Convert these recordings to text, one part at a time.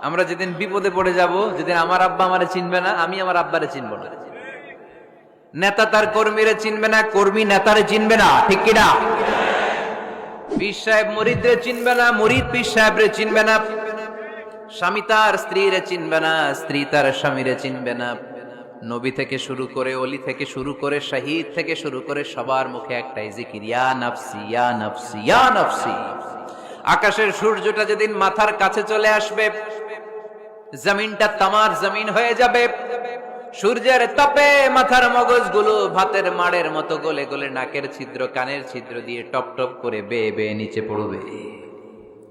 আমরা যেদিন বিপদে পড়ে যাব, যেদিন আমার আব্বা আমারে চিনবে না, আমি আমার আব্বারে চিনব না। নেতা তার কর্মীরে চিনবে না, কর্মী নেতারে চিনবে না, ঠিক কিনা? পীর সাহেব মুরিদরে চিনবে না, মুরিদ পীর সাহেবরে চিনবে না। স্বামী তার স্ত্রীরে চিনবে না, স্ত্রী তার স্বামীরে চিনবে না। নবী থেকে শুরু করে, অলি থেকে শুরু করে, শহীদ থেকে শুরু করে সবার মুখে একটাই জিকির, ইয়া নাফসি ইয়া নাফসি ইয়া নাফসি। আকাশের সূর্যটা যেদিন মাথার কাছে চলে আসবে, জমিনটা তামার জমিন হয়ে যাবে। সূর্যের তাপে মাথার মগজগুলো ভাতের মাড়ের মতো গলে গলে নাকের ছিদ্র, কানের ছিদ্র দিয়ে টপ টপ করে বেয়ে বেয়ে নিচে পড়বে।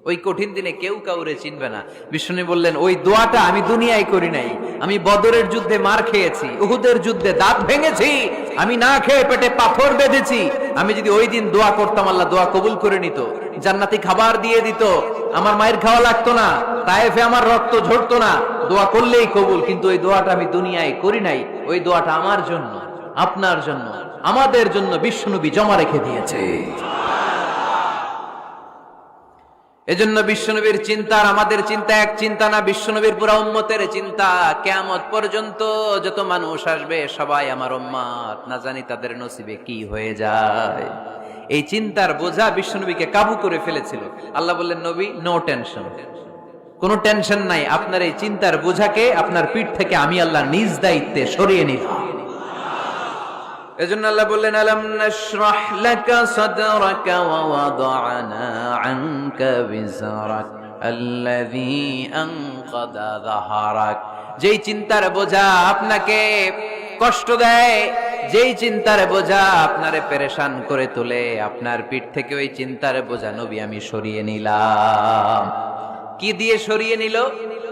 ওই কঠিন দিনে কেউ কাউরে চিনবে না। বিষ্ণু বললেন, ওই দোয়াটা আমি দুনিয়ায় করি নাই। আমি বদরের যুদ্ধে মার খেয়েছি, উহুদের যুদ্ধে দাঁত ভেঙেছি, আমি না খেয়ে পেটে পাথর বেঁধেছি। আমি যদি ওই দিন দোয়া করতাম, আল্লাহ দোয়া কবুল করে নিত, জান্নাতি খাবার দিয়ে দিত, আমার মায়ের খাওয়া লাগতো না, তায়েফে আমার রক্ত ঝরতো না, দোয়া করলেই কবুল। কিন্তু ওই দোয়াটা আমি দুনিয়ায় করি নাই। ওই দোয়াটা আমার জন্য, আপনার জন্য, আমাদের জন্য বিশ্বনবী জমা রেখে দিয়েছে। এজন্য বিশ্বনবীর চিন্তা আর আমাদের চিন্তা এক চিন্তা না। বিশ্বনবীর পুরা উম্মতের চিন্তা, কিয়ামত পর্যন্ত যত মানুষ আসবে সবাই আমার উম্মত, না জানি তাদের নসিবে কি হয়ে যায়। এই চিন্তার বোঝা বিশ্বনবীকে কাবু করে ফেলেছিল। আল্লাহ বললেন, নবী নো টেনশন, কোনো টেনশন নাই। আপনার এই চিন্তার বোঝাকে আপনার পিঠ থেকে আমি আল্লাহ নিজ দায়িত্বে সরিয়ে নিলাম। এজন্য আল্লাহ বললেন, আলাম নাশরাহ লাকা সাদরাকা ওয়া ওয়াদা'না আনকা বিজরাক আল্লাযী আনকাদা যাহরাক। যেই চিন্তার বোঝা আপনাকে কষ্ট দেয়, যেই চিন্তার বোঝা আপনারে পেরেশান করে তোলে, আপনার পিঠ থেকে ওই চিন্তার বোঝা নবী আমি সরিয়ে নিলাম। কি দিয়ে সরিয়ে নিল?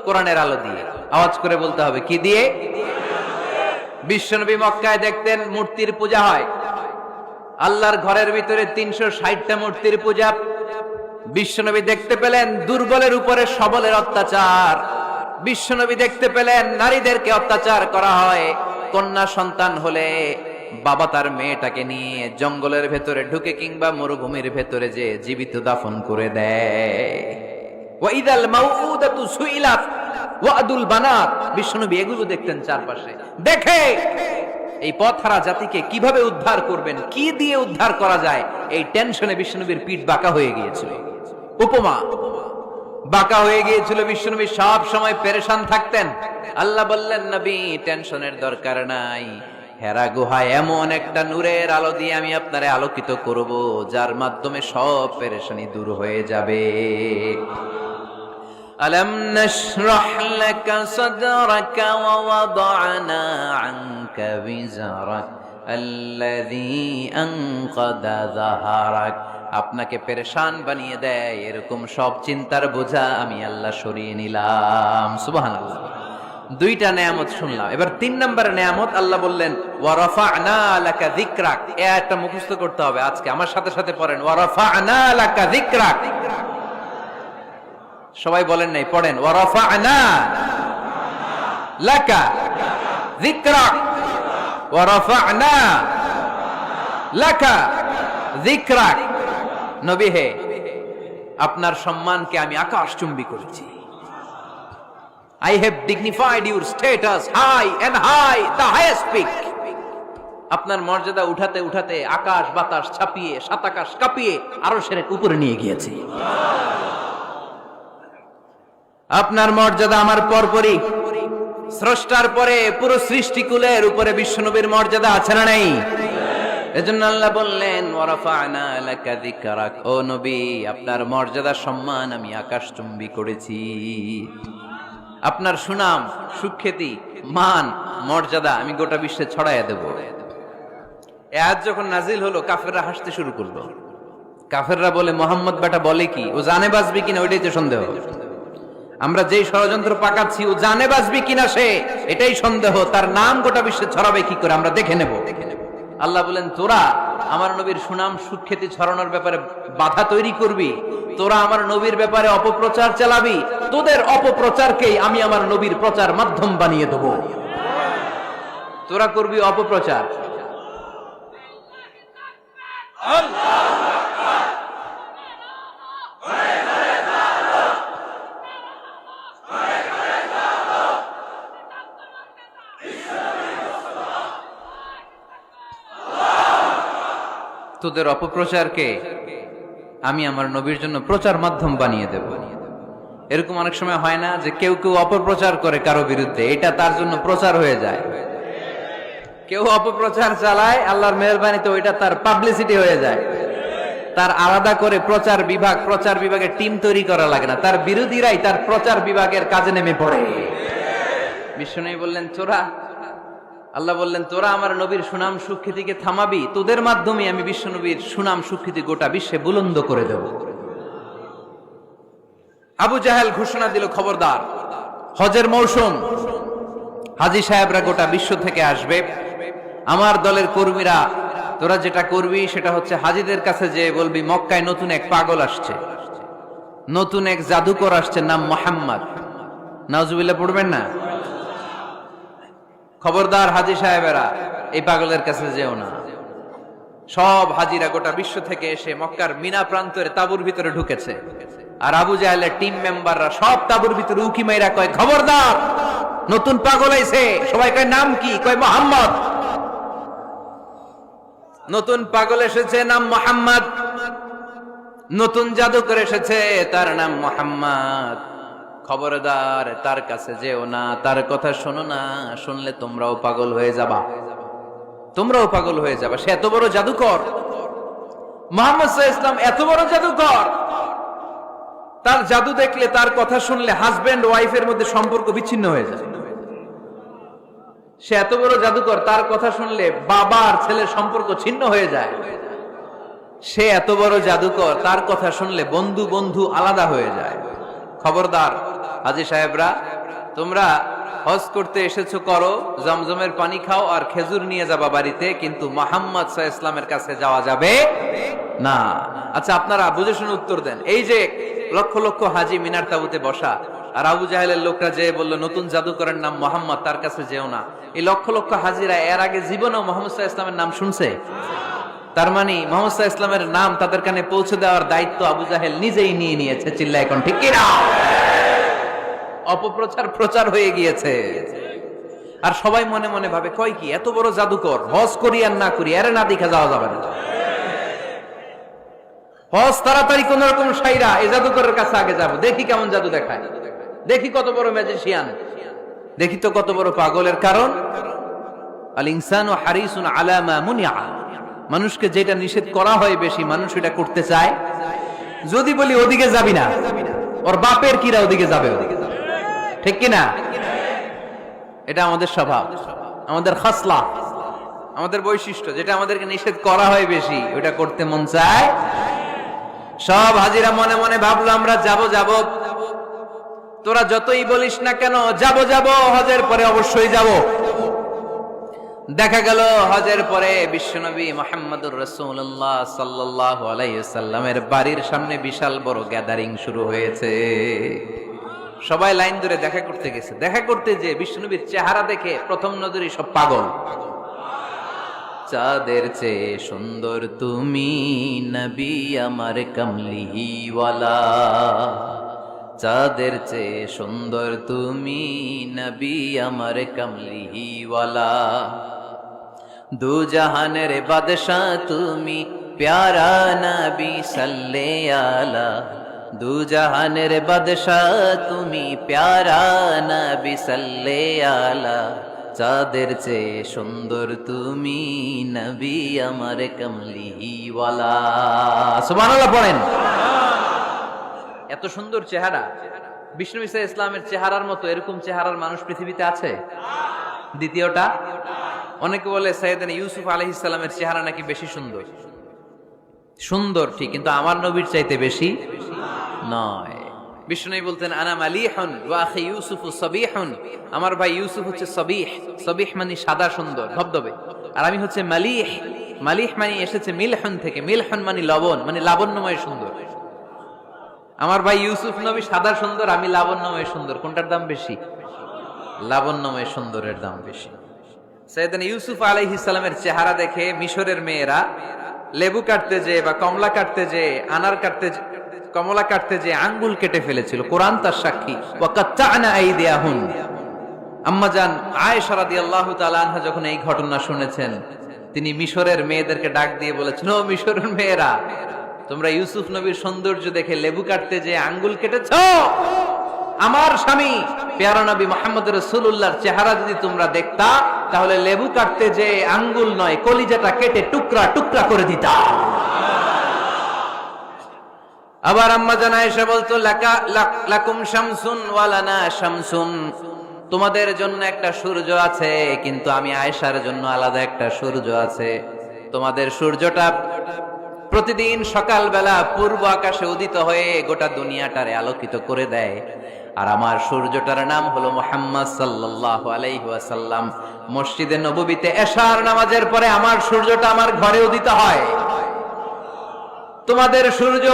কোরআনের আলো দিয়ে। আওয়াজ করে বলতে হবে, কি দিয়ে? বিশ্বনবী মক্কায় দেখতেন মূর্তির পূজা হয়। আল্লাহর ঘরের ভিতরে 360টা মূর্তির পূজা। বিশ্বনবী দেখতে পেলেন দুর্বলের উপরে সবলের অত্যাচার। বিশ্বনবী দেখতে পেলেন নারীদেরকে অত্যাচার করা হয়। কন্যা সন্তান হলে বাবা তার মেয়েটাকে নিয়ে জঙ্গলের ভেতরে ঢুকে কিংবা মরুভূমির ভেতরে যে জীবিত দাফন করে দেয়। ওয়াইদাল মাউউদাতু সুইলাত ওয়াদুল বানাত। বিশ্বনবী এগুলো দেখতেন চারপাশে। দেখে এই পথহারা জাতিকে কিভাবে উদ্ধার করবেন, কি দিয়ে উদ্ধার করা যায়, এই টেনশনে বিশ্বনবীর পিঠ বাঁকা হয়ে গিয়েছিল। উপমা বাঁকা হয়ে গিয়েছিল। বিশ্বনবী সব সময় পেরেশান থাকতেন। আল্লাহ বললেন, নবী টেনশনের দরকার নাই। হেরা গুহায় এমন একটা নূরের আলো দিয়ে আমি আপনারে আলোকিত করব, যার মাধ্যমে সব পেরেশানি দূর হয়ে যাবে। ألم نشرح لك صدرك ووضعنا عنك وزرك الذي أنقض ظهرك। আপনাকে পেরেশান বানিয়ে দেয় এরকম সব চিন্তার বোঝা আমি আল্লাহ সরিয়ে নিলাম। সুবহানাল্লাহ। দুইটা নেয়ামত শুনলাম। এবার 3 নম্বর নেয়ামত আল্লাহ বললেন, ওয়া রাফা'না লাকা যিকরাক। এই আয়াতটা মুখস্থ করতে হবে আজকে, আমার সাথে সাথে পড়েন, ওয়া রাফা'না লাকা যিকরাক। সবাই বলেন নাই, পড়েন, ওয়া রাফা'না লাকা যিকরাক ওয়া রাফা'না লাকা যিকরাক। নবী হে, আপনার সম্মানকে আমি আকাশচুম্বী করেছি। I have dignified your status high and high, the highest peak. আপনার মর্যাদা উঠাতে উঠাতে আকাশ বাতাস ছাপিয়ে, সাত আকাশ কাঁপিয়ে আরশের উপরে নিয়ে গিয়েছি। আপনার মর্যাদা আমার পরপরই, স্রষ্টার পরে পুরো সৃষ্টিকুলের উপরে বিশ্বনবীর মর্যাদা আছে না নাই? এজন্য আল্লাহ বললেন, ওয়া রাফা'না লাকা যিকরাক। ও নবী, আপনার মর্যাদা সম্মান আমি আকাশচুম্বী করেছি। আপনার সুনাম, সুখ্যাতি, মান, মর্যাদা আমি গোটা বিশ্বে ছড়াইয়া দেব। এই আয়াত যখন নাজিল হলো, কাফেররা হাসতে শুরু করলো। কাফেররা বলে, মোহাম্মদ বেটা বলে কি, ও জানে বাঁচবে কিনা ওইটাই তো সন্দেহ। আমরা যেই ষড়যন্ত্র পাকাচ্ছি, ও জানে বাঁচবে কিনা সে, এটাই সন্দেহ। তার নাম গোটা বিশ্বে ছড়াবে কি করে আমরা দেখে নেব। আল্লাহ বলেন, তোরা আমার নবীর সুনাম সুখ্যাতি ছড়ানোর ব্যাপারে বাধা তৈরি করবি, তোরা আমার নবীর ব্যাপারে অপপ্রচার চালাবি, তোদের অপপ্রচারকেই আমি আমার নবীর প্রচার মাধ্যম বানিয়ে দেব। তোরা করবি অপপ্রচার। তোদের অপপ্রচারকে আমি আমার নবীর জন্য প্রচার মাধ্যম বানিয়ে দেব। এরকম অনেক সময় হয় না যে কেউ কেউ অপপ্রচার করে কারো বিরুদ্ধে, এটা তার জন্য প্রচার হয়ে যায়। কেউ অপপ্রচার চালায়, আল্লাহর মেহেরবানিতে ওইটা তার পাবলিসিটি হয়ে যায়। তার আলাদা করে প্রচার বিভাগের টিম তৈরি করা লাগে না, তার বিরোধীরাই তার প্রচার বিভাগের কাজে নেমে পড়ে। বিশ্বনবী বললেন তোরা, আল্লাহ বললেন তোরা আমার নবীর সুনাম সুখ্যাতিকে থামাবি, তোদের মাধ্যমে আমি বিশ্বনবীর সুনাম সুখ্যাতি গোটা বিশ্বে বুলন্দ করে দেব। আবু জাহেল ঘোষণা দিল, খবরদার, হজের মৌসুম, হাজী সাহেবরা গোটা বিশ্ব থেকে আসবে, আমার দলের কর্মীরা তোরা যেটা করবি সেটা হচ্ছে হাজীদের কাছে যে বলবি মক্কায় নতুন এক পাগল আসছে, নতুন এক জাদুকর আসছে, নাম মোহাম্মদ। নাউজুবিল্লাহ পড়বেন না? খবরদার হাজী সাহেবেরা, এই পাগলের কাছে যেও না। সব হাজিরা গোটা বিশ্ব থেকে এসে মক্কার মিনা প্রান্তরে তাঁবুর ভিতরে ঢুকেছে, আর আবু জাহেলের টিম মেম্বাররা সব তাঁবুর ভিতরে উকি মাইরা কয়, খবরদার, নতুন পাগল আইছে। সবাই কয় নাম কি? কয় মোহাম্মদ। নতুন পাগল এসেছে, নাম মোহাম্মদ। নতুন জাদুকর এসেছে, তার নাম মোহাম্মদ। খবরদার, তার কাছে যেও না, তার কথা শোনো না, শুনলে তোমরাও পাগল হয়ে যাবা, তোমরাও পাগল হয়ে যাবা। সে এত বড় জাদুকর, মুহাম্মদ সাল্লাল্লাহু আলাইহি ওয়াসাল্লাম এত বড় জাদুকর, তার জাদু দেখলে, তার কথা শুনলে হাজবেন্ড ওয়াইফের মধ্যে সম্পর্ক বিচ্ছিন্ন হয়ে যায়। সে এত বড় জাদুকর, তার কথা শুনলে বাবা আর ছেলের সম্পর্ক ছিন্ন হয়ে যায়। সে এত বড় জাদুকর, তার কথা শুনলে বন্ধু বন্ধু আলাদা হয়ে যায়। খবরদার হাজী সাহেবরা, তোমরা হজ করতে এসেছো করো, জমজমের পানি খাও আর খেজুর নিয়ে যাবা বাড়িতে, কিন্তু মুহাম্মদ সাল্লাল্লাহু আলাইহি ওয়াসাল্লামের কাছে যাওয়া যাবে না। আচ্ছা, আপনারা বুঝে শুনে উত্তর দেন। এই যে লক্ষ লক্ষ হাজী মিনার তাঁবুতে বসা, আর আবু জাহেলের লোকরা যে বললো নতুন জাদুকরের নাম মোহাম্মদ, তার কাছে যেও না, এই লক্ষ লক্ষ হাজিরা এর আগে জীবনেও মুহাম্মদ সাল্লাল্লাহু আলাইহি ওয়াসাল্লামের নাম শুনছে? তার মানে মুহাম্মদ সাল্লাল্লাহু আলাইহি ওয়াসাল্লামের নাম তাদের কানে পৌঁছে দেওয়ার দায়িত্ব আবু জাহেল নিজেই নিয়ে নিয়েছে। চিল্লা এখন ঠিক কি না? অপপ্রচার প্রচার হয়ে গিয়েছে, আর সবাই মনে মনে ভাবে, কয় কি এত বড় জাদুকর, হজ করি আর না করি এর না দেখা যাওয়া যাবে না। হজ তাড়াতাড়ি কোন রকম সাইরা এই জাদুকরের কাছে আগে যাব, দেখি কেমন জাদু দেখায়, দেখি কত বড় ম্যাজিশিয়ান, দেখি তো কত বড় পাগলের। কারণ আল ইনসানু হারিসুন আলা মা মুনিআ, মানুষকে যেটা নিষেধ করা হয় বেশি, মানুষ এটা করতে চায়। যদি বলি ওদিকে যাবি না, ওর বাপের কিরা ওদিকে যাবে, ঠিক কি না? এটা আমাদের স্বভাব, আমাদের খাসলা, আমাদের বৈশিষ্ট্য। যেটা আমাদেরকে নিষেধ করা হয় বেশি, ওটা করতে মন চায়। সব হাজিরা মনে মনে ভাবলো আমরা যাব যাব, তোরা যতই বলিস না কেন যাব যাব, হজের পরে অবশ্যই যাব। দেখা গেল হজের পরে বিশ্বনবী মুহাম্মদুর রাসূলুল্লাহ সাল্লাল্লাহু আলাইহি ওয়াসাল্লামের বাড়ির সামনে বিশাল বড় গ্যাদারিং শুরু হয়েছে। সবাই লাইন ধরে দেখা করতে গেছে। দেখা করতে যে বিশ্বনবীর চেহারা দেখে প্রথম নজরে সব পাগল। চাঁদের চেয়ে সুন্দর তুমি নবী আমার কমলিওয়ালা, চাঁদের চেয়ে সুন্দর তুমি নবী আমার কমলিওয়ালা, দু জাহানের বাদশাহ তুমি প্যারা নবী সাল্লে আলা, দু জাহানের বাদশাহ তুমি প্যারা নবী সাল্লে আলা, চাঁদের চেয়ে সুন্দর তুমি নবী আমার কমলিওয়ালা। সুবহানাল্লাহ পড়েন। এত সুন্দর চেহারা, বিষ্ণু ঈসা ইসলামের চেহারার মতো এরকম চেহারার মানুষ পৃথিবীতে আছে? দ্বিতীয়টা, অনেকে বলে সাইয়েদনা ইউসুফ আলাইহিস সালামের চেহারা নাকি বেশি সুন্দর। সুন্দর ঠিক, কিন্তু আমার নবীর চাইতে বেশি নয়। বিষ্ণু বলতেন আনা মালিহুন ওয়া আখি ইউসুফু সাবিহুন, আমার ভাই ইউসুফ হচ্ছে সাবিহ, সাবিহ মানে সাদা সুন্দর ধবধবে, আর আমি হচ্ছে মালিহ, মালিহ মানে এসেছে মিলহুন থেকে, মিলহুন মানে লবণ, মানে লাবণ্যময় সুন্দর। আমার ভাই ইউসুফ নবী সাদা সুন্দর, আমি লাবণ্যময় সুন্দর। কোনটার দাম বেশি? লাবণ্যময় সুন্দরের দাম বেশি। সাইয়েদনা ইউসুফ আলাইহিস সালামের চেহারা দেখে মিশরের মেয়েরা লেবু কাটতে যে বা কমলা কাটতে যে, আনার কাটতে, কমলা কাটতে যে আঙ্গুল কেটে ফেলেছিল। কোরআন তার সাক্ষী। ওয়া কাত্তা'না আইদিয়াহুন। আম্মা জান আয়েশা রাদিয়াল্লাহু তাআলা আনহা যখন এই ঘটনা শুনেছেন, তিনি মিশরের মেয়েদেরকে ডাক দিয়ে বলেছেন, ও মিশরের মেয়েরা, তোমরা ইউসুফ নবীর সৌন্দর্য দেখে লেবু কাটতে যে আঙ্গুল কেটেছ, আমার স্বামী পেয়ারা নবী মুহাম্মদ রাসূলুল্লাহর চেহারা যদি তোমরা দেখতা, তাহলে লেবু কাটতে যে আঙ্গুল নয়, কলিজাটা কেটে টুকরা টুকরা করে দিতা। আবার আম্মা জান আয়েশা বলতো, লাকুম শামসুন ওয়া লানা শামসুন, তোমাদের জন্য একটা সূর্য আছে, কিন্তু আমি আয়েশার জন্য আলাদা একটা সূর্য আছে। তোমাদের সূর্যটা প্রতিদিন সকালবেলা পূর্ব আকাশে উদিত হয়ে গোটা দুনিয়াটারে আলোকিত করে দেয়, আর আমার সূর্যটার নাম হলো মুহাম্মদ সাল্লাল্লাহু আলাইহি ওয়াসাল্লাম। মসজিদে নববীতে এশার নামাজের পরে আমার সূর্যটা আমার ঘরে উদিত হয়। তোমাদের সূর্য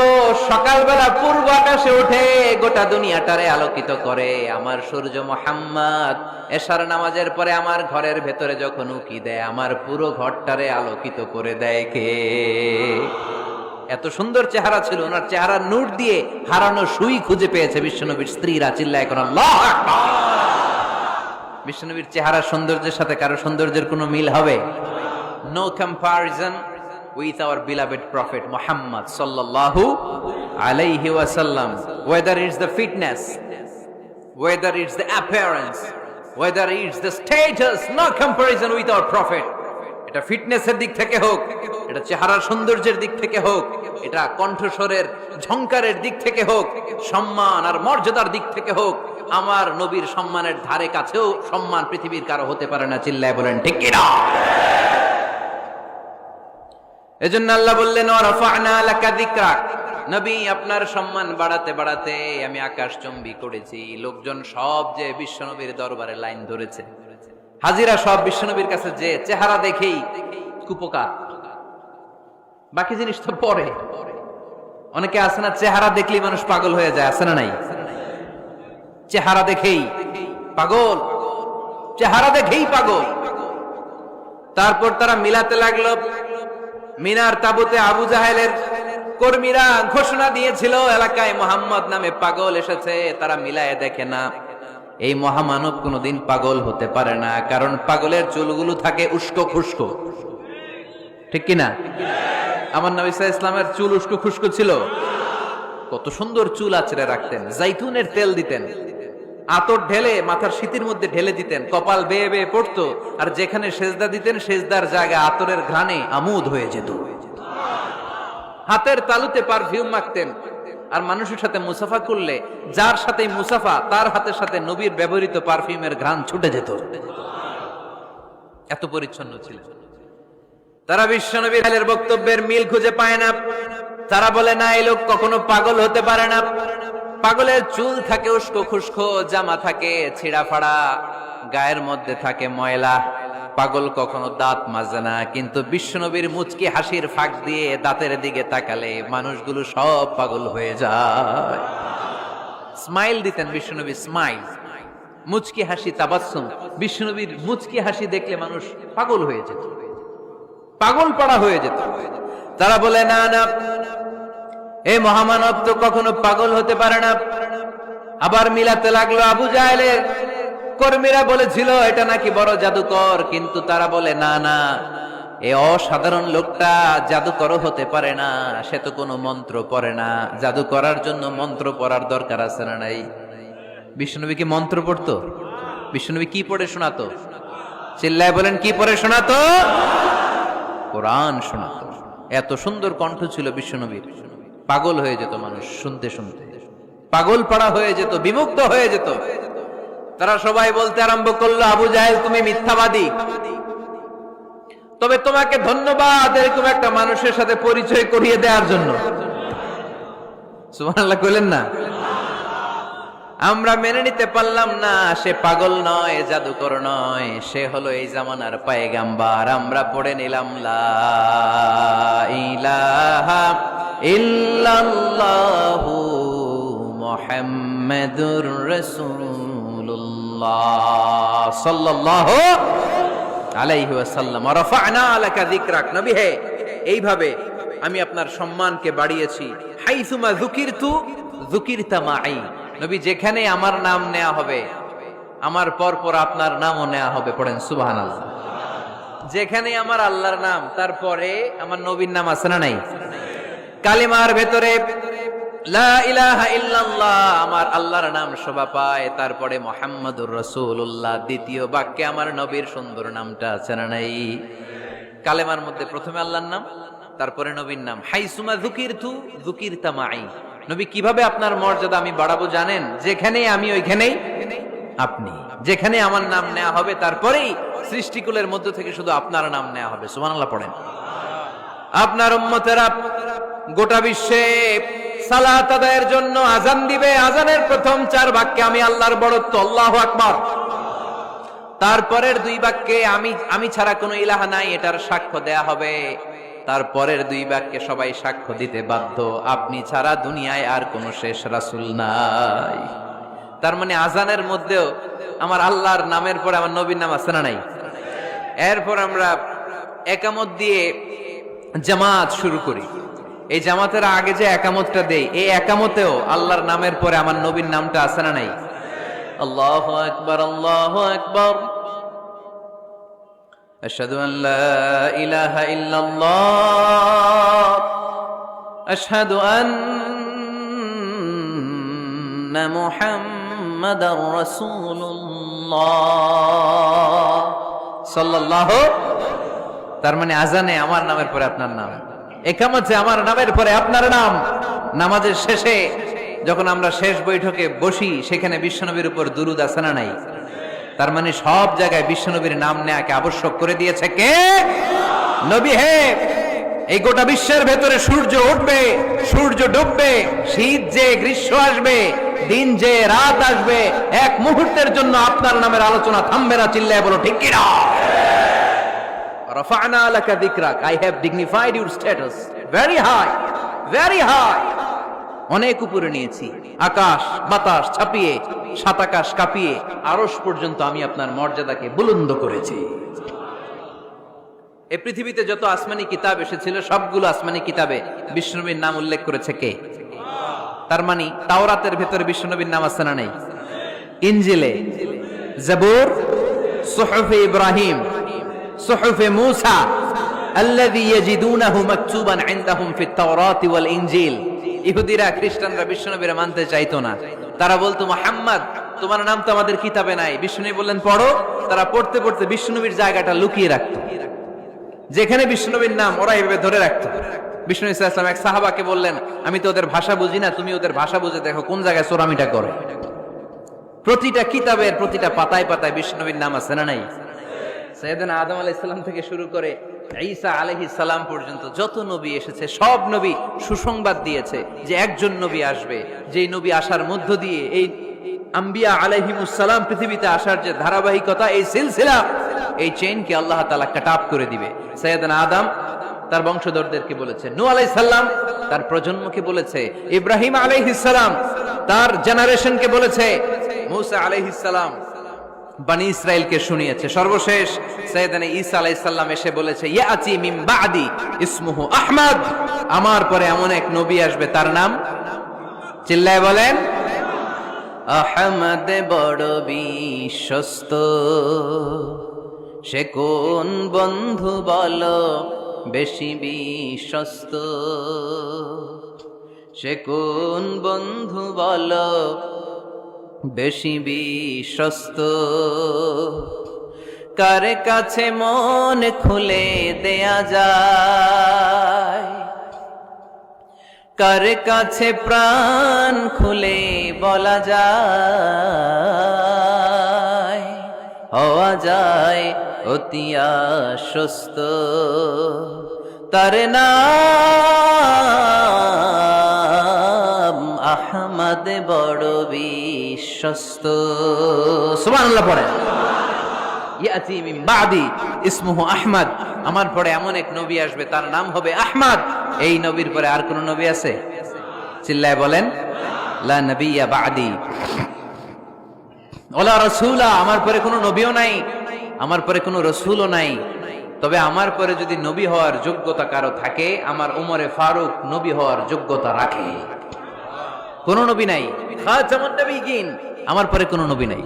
সকালবেলা পূর্ব আকাশে উঠে গোটা দুনিয়াটারে আলোকিত করে, আমার সূর্য মুহাম্মদ এশার নামাজের পরে আমার ঘরের ভেতরে যখন উকি দেয়, আমার পুরো ঘরটারে আলোকিত করে দেয় কে? এত সুন্দর চেহারা ছিল, ওনার চেহারার নূর দিয়ে হারানো সুই খুঁজে পেয়েছে বিশ্বনবীর স্ত্রীরা। চিল্লায় কোন আল্লাহু আকবার। বিশ্বনবীর চেহারার সৌন্দর্যের সাথে কারো সৌন্দর্যের কোনো মিল হবে? No comparison with our beloved prophet Muhammad sallallahu alayhi wasallam. Whether it's the fitness, whether it's the appearance, whether it's the status, no comparison with our prophet. এটা ফিটনেসের দিক থেকে হোক, এটা চেহারার সৌন্দর্যের দিক থেকে হোক, এটা কণ্ঠস্বরের ঝংকারের দিক থেকে হোক, সম্মান আর মর্যাদার দিক থেকে হোক, আমার নবীর সম্মানের ধারে কাছেও সম্মান পৃথিবীর কারো হতে পারে না। চিল্লায় বলেন ঠিক কিনা? এজন্য আল্লাহ বললেন, ওয়ারাফা'না লাকা যিকরাক, নবী আপনার সম্মান বাড়াতে বাড়াতে আমি আকাশচুম্বী করেছি। লোকজন সব যে বিশ্বনবীর দরবারে লাইন ধরেছে, হাজিরা সব বিশ্বনবীর কাছে, যে চেহারা দেখেই কুপোকা, বাকি জিনিস তো পরে। অনেকে আছে না, চেহারা দেখলেই মানুষ পাগল হয়ে যায়, আছে না নাই? চেহারা দেখেই পাগল, চেহারা দেখেই পাগল। তারপর তারা মিলাতে লাগলো। মিনার তাবুতে আবু জাহেলের কর্মীরা ঘোষণা দিয়েছিল, এলাকায় মোহাম্মদ নামে পাগল এসেছে। তারা মিলায়ে দেখে না, এই মহামানব কোনোদিন পাগল হতে পারে না, কারণ পাগলের চুলগুলো থাকে উস্কো খুস্কো, ঠিক কিনা? আমার নবী সাল্লাল্লাহু আলাইহি ওয়াসাল্লামের চুল উস্কো খুস্কো ছিল? কত সুন্দর চুল আঁচড়ে রাখতেন, জাইতুনের তেল দিতেন, আতর ঢেলে মাথার শীতের মধ্যে ঢেলে দিতেন, কপাল বেয়ে বেয়ে পড়তো, আর যেখানে সেজদা দিতেন সেজদার জায়গায় আতরের ঘ্রাণে আমোদ হয়ে যেত। হাতের তালুতে পারফিউম মাখতেন, আর মানুষের সাথে মুসাফা করলে যার সাথে মুসাফা, তার হাতের সাথে নবীর ব্যবহৃত পারফিউমের ঘ্রাণ ছুটে যেত। এত পরিচ্ছন্ন ছিল। তারা বিশ্বনবীর বক্তব্যের মিল খুঁজে পায় না। তারা বলে, না, এই লোক কখনো পাগল হতে পারে না। পাগলের চুল থাকে উস্কো খুস্কো, জামা থাকে ছিঁড়া ফাড়া, গায়ের মধ্যে থাকে ময়লা। পাগল কখনো দাঁত মাজে না, কিন্তু বিশ্বনবীর মুচকি হাসির ফাঁক দিয়ে দাঁতের দিকে তাকালে মানুষগুলো সব পাগল হয়ে যায়। স্মাইল দিতেন বিশ্বনবী, স্মাইল, মুচকি হাসি, তাবাসসুম। বিশ্বনবীর মুচকি হাসি দেখলে মানুষ পাগল হয়ে যেত, পাগল পাড়া হয়ে যেত। তারা বলে, না না, এই মহামানব তো কখনো পাগল হতে পারে না। আবার মিলাতে লাগলো। আবু জাহেলের কর্মীরা বলেছিল এটা নাকি বড় জাদুকর, কিন্তু তারা বলে, না না, এই অসাধারণ লোকটা জাদুকরও হতে পারে না, সে তো কোনো মন্ত্র পড়ে না। জাদু করার জন্য মন্ত্র পড়ার দরকার আছে না নাই? বিশ্বনবী কি মন্ত্র পড়তো? বিশ্বনবী কি পড়ে শোনাতো? চিল্লায় বলেন, কি পড়ে শোনাতো? কোরআন শোনাতো। এত সুন্দর কণ্ঠ ছিল বিশ্বনবীর, পাগল হয়ে যেত মানুষ শুনতে শুনতে, পাগল পাড়া হয়ে যেত, বিমুগ্ধ হয়ে যেত। তারা সবাই বলতে আরম্ভ করলো, আবু জাহেল তুমি মিথ্যাবাদী, তবে তোমাকে ধন্যবাদ এরকম একটা মানুষের সাথে পরিচয় করিয়ে দেওয়ার জন্য। সুবহানাল্লাহ কইলেন না? আমরা মেনে নিতে পারলাম না সে পাগল নয়, জাদুকর নয়, সে হলো এই জামানার পয়গাম্বার। আমরা পড়ে নিলাম লা ইলাহা ইল্লাল্লাহু মুহাম্মাদুর রাসূলুল্লাহ সাল্লাল্লাহু আলাইহি ওয়াসাল্লাম। রাফা'না লাকা যিকরাক, নবী হে, এইভাবে আমি আপনার সম্মানকে বাড়িয়েছি। হাইসুমা যুকিরতু যুকিরতা মাই, নবী যেখানে আমার নাম নেওয়া হবে, আমার পর পর আপনার নামও নেওয়া হবে। পড়েন সুবহানাল্লাহ। যেখানে আমার আল্লাহর নাম তারপরে আমার নবীর নাম আছে না নাই? কালিমার ভেতরে লা ইলাহা ইল্লাল্লাহ আমার আল্লাহর নাম শোভা পায়, তারপরে মুহাম্মাদুর রাসূলুল্লাহ দ্বিতীয় বাক্যে আমার নবীর সুন্দর নামটা আছে না নাই? কালেমার মধ্যে প্রথমে আল্লাহর নাম, তারপরে নবীর নাম। হাইসুমা যুকিরতু যুকিরতা মাই। নবী কিভাবে আপনার মর্যাদা আমি বাড়াবো জানেন? যেখানে আমি ওইখানেই আপনি, যেখানে আমার নাম নেওয়া হবে তারপরেই সৃষ্টিকুলের মধ্য থেকে শুধু আপনার নাম নেওয়া হবে। সুবহানাল্লাহ পড়েন। আপনার উম্মতেরা গোটা বিশ্বে সালাত আদায়ের জন্য আজান দিবে, আজানের প্রথম 4 বাক্যে আমি আল্লাহর বড়ত্ব আল্লাহু আকবার, তারপরের 2 বাক্যে আমি ছাড়া কোনো ইলাহা নাই এটার সাক্ষ্য দেয়া হবে, তারপরের 2 বাক্যে সবাই সাক্ষ্য দিতে বাধ্য আপনি ছাড়া দুনিয়ায় আর কোনো শেষ রাসূল নাই। তার মানে আজানের মধ্যেও আমার আল্লাহর নামের পরে আমার নবীর নাম আছে না নাই? এরপর আমরা একামত দিয়ে জামাত শুরু করি। এই জামাতের আগে যে একামতটা দেই, এই একামতেও আল্লাহর নামের পরে আমার নবীর নামটা আছে না নাই? আল্লাহু আকবার, আল্লাহু আকবার, আশহাদু আন লা ইলাহা ইল্লাল্লাহ, আশহাদু আন্না মুহাম্মাদার রাসূলুল্লাহ সাল্লাল্লাহু। তার মানে আজানে আমার নামের পরে আপনার নাম, একামতে আমার নামের পরে আপনার নাম। নামাজের শেষে যখন আমরা শেষ বৈঠকে বসি সেখানে বিশ্বনবীর উপর দুরূদ আছে না নাই? তার মানে সব জায়গায় বিশ্বনবীর নাম নেয়াকে আবশ্যক করে দিয়েছে কে? নবী। হে, এই গোটা বিশ্বের ভেতরে সূর্য উঠবে, সূর্য ডুববে, শীত যে গ্রীষ্ম আসবে, দিন যে রাত আসবে, এক মুহূর্তের জন্য আপনার নামের আলোচনা থামবে না। চিল্লায় বলো ঠিক কিনা? রাফা'না লাকা যিকরাক, I have dignified your status very high, very high। অনেক উপরে নিয়েছি, আকাশ বাতাস ছাপিয়ে, 7 আকাশ কাঁপিয়ে আরশ পর্যন্ত আমি আপনার মর্যাদাকে বুলন্দ করেছি। এই পৃথিবীতে যত আসমানি কিতাব এসেছিল সবগুলো আসমানি কিতাবে বিশ্বনবীর নাম উল্লেখ করেছে কে? তার মানে তাওরাতের ভেতরে বিশ্বনবীর নাম আছে না নাই? ইনজিলে, জাবুর, সুহুফে ইব্রাহিম, সুহুফে মূসা, আল্লাযী ইয়াজিদুনাহু মাকতুবান ইনদাহুম ফিত তাওরাতি ওয়াল ইনজিল। ইহুদিরা খ্রিস্টানরা বিশ্বনবীরা মানতে চাইতো না। তারা বলতো মুহাম্মদ তোমার নাম তো আমাদের কিতাবে নাই। বিশ্বনবী বললেন পড়ো। তারা পড়তে পড়তে বিশ্বনবীর জায়গাটা লুকিয়ে রাখতো, যেখানে বিশ্বনবীর নাম ওরা এইভাবে ধরে রাখতো। বিশ্বনবী সাল্লাল্লাহু আলাইহি ওয়াসাল্লাম এক সাহাবাকে বললেন, আমি তো ওদের ভাষা বুঝি না, তুমি ওদের ভাষা বুঝে দেখো কোন জায়গায় চোরামিটা করে। প্রতিটা কিতাবের প্রতিটা পাতায় পাতায় বিশ্বনবীর নাম আছে না নাই? সাইয়েদনা আদম আলাইহিস সালাম থেকে শুরু করে ঈসা আলাইহিস সালাম পর্যন্ত যত নবী এসেছে সব নবী সুসংবাদ দিয়েছে যে একজন নবী আসবে, যেই নবী আসার মধ্য দিয়ে এই আম্বিয়া আলাইহিমুস সালাম পৃথিবীতে আসার যে ধারাবাহিকতা, এই সিলসিলা, এই চেইনকে আল্লাহ তাআলা কাট অফ করে দিবে। সাইয়েদনা আদম তার বংশধরদেরকে বলেছে, নূহ আলাইহিস সালাম তার প্রজন্মকে বলেছে, ইব্রাহিম আলাইহিস সালাম তার জেনারেশনকে বলেছে, মূসা আলাইহিস সালাম বনি ইসরাইলকে শুনিয়েছে। সর্বশেষ সাইয়েদনা ঈসা আলাইহিস সালাম এসে বলেছে, ইয়াতি মিন বাদি ইসমুহু আহমদ, আমার পরে এমন এক নবী আসবে তার নাম, চিল্লায় বলেন, আহমদ বড় বিশ্বস্ত, সে কোন বন্ধু বলো বেশি বিশ্বস্ত, সে কোন বন্ধু বলো বেশি বিশ্বস্ত, কার কাছে মন খুলে দেয়া যায়, কার কাছে প্রাণ খুলে বলা যায়, হওয়া যায় অতি আশ্বস্ত, তার নাম আহমদ বড় বিশ্বস্ত। সুবহানাল্লাহ পড়ে। ইয়াতি মিন বাদি ইসমুহু আহমদ, আমার পরে এমন এক নবী আসবে তার নাম হবে আহমদ। এই নবীর পরে আর কোন নবী আছে? চিল্লায় বলেন, লা নবিয়্যা বাদি ওয়ালা রাসূলা, আমার পরে কোনো নবীও নাই, আমার পরে কোনো রাসূলও নাই। তবে আমার পরে যদি নবী হওয়ার যোগ্যতা কারো থাকে, আমার উমরে ফারুক নবী হওয়ার যোগ্যতা রাখে। কোন নবী নাই, খাতামুন নবিয়্যিন, আমার পরে কোনো নবী নাই।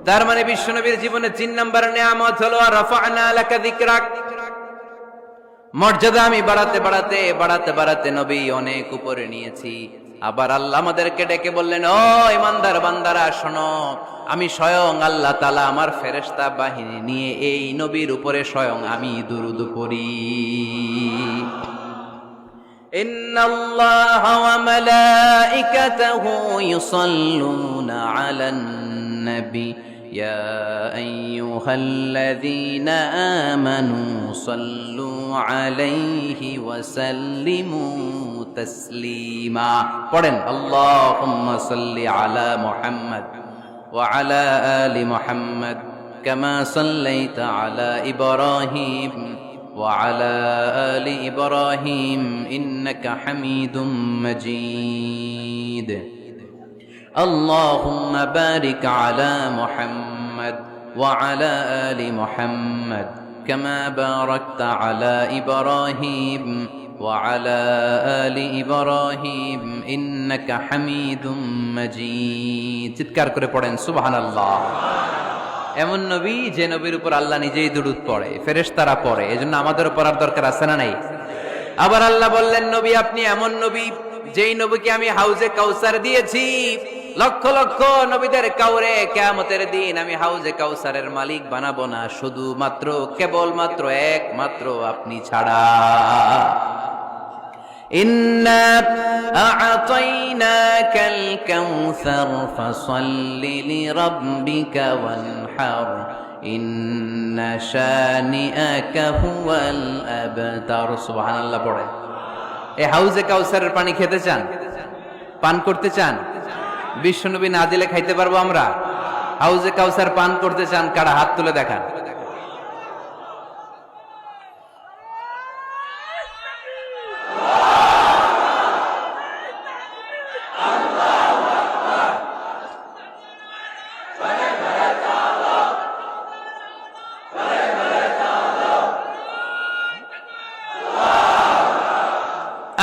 তার মানে বিশ্বনবীর জীবনে 3 নম্বর নিয়ামত হলো রাফা'না লাকা যিকরাক। মর্যাদা আমি বাড়াতে নবী অনেক উপরে নিয়েছি। আবার আল্লাহ আমাদেরকে ডেকে বললেন, ও ইমানদার বান্দারা শোনো, আমি স্বয়ং আল্লাহ তাআলা আমার ফেরেশতা বাহিনী নিয়ে এই নবীর উপরে স্বয়ং আমি দুরূদ পড়ি। ইন্নাল্লাহা ওয়া মালাইকাতাহু ইউসাল্লুনা আলান নবী ইয়া আইয়ুহাল্লাযীনা আমানু সাল্লু আলাইহি ওয়া সাল্লিমু তাসলিমা। পড়েন, আল্লাহুম্মা সাল্লি আলা মুহাম্মাদ ওয়া আলা আলি মুহাম্মাদ কামা সাল্লাইতা আলা ইব্রাহিম ওয়া আলা আলি ইব্রাহিম ইন্নাকা হামিদুম মাজিদ। আল্লাহুম্মা বারিক আলা মুহাম্মাদ ওয়া আলা আলি মুহাম্মাদ কামা বারাকতা আলা ইব্রাহিম وعلى آل إبراهيم إنك حميد مجيد। চিৎকার করে পড়েন সুবহানাল্লাহ। এমন নবী যে নবীর উপর আল্লাহ নিজেই দুরূদ পড়ে, ফেরেশতারা পড়ে, এজন্য আমাদেরও পড়ার দরকার আছে না নাই? আবার আল্লাহ বললেন, নবী আপনি এমন নবী যেই নবীকে আমি হাউজে কাউসার দিয়েছি। লক্ষ লক্ষ নবীদের কাউরে কিয়ামতের দিন আমি হাউজে কাউসারের মালিক বানাবো না, শুধুমাত্র কেবলমাত্র একমাত্র আপনি ছাড়া। ইন্না আ'তাইনাকাল কাউসার ফাসাল্লি লিরাব্বিকা ওয়ানহার ইন্না শানিআকা হুয়াল আবতার। সুবহানাল্লাহ পড়ে। এই হাউজে কাউসারের পানি খেতে চান, পান করতে চান? বিশ্বনবী না দিলে খাইতে পারবো আমরা? হাউজে কাউসার পান করতে চান কারা? হাত তুলে দেখান।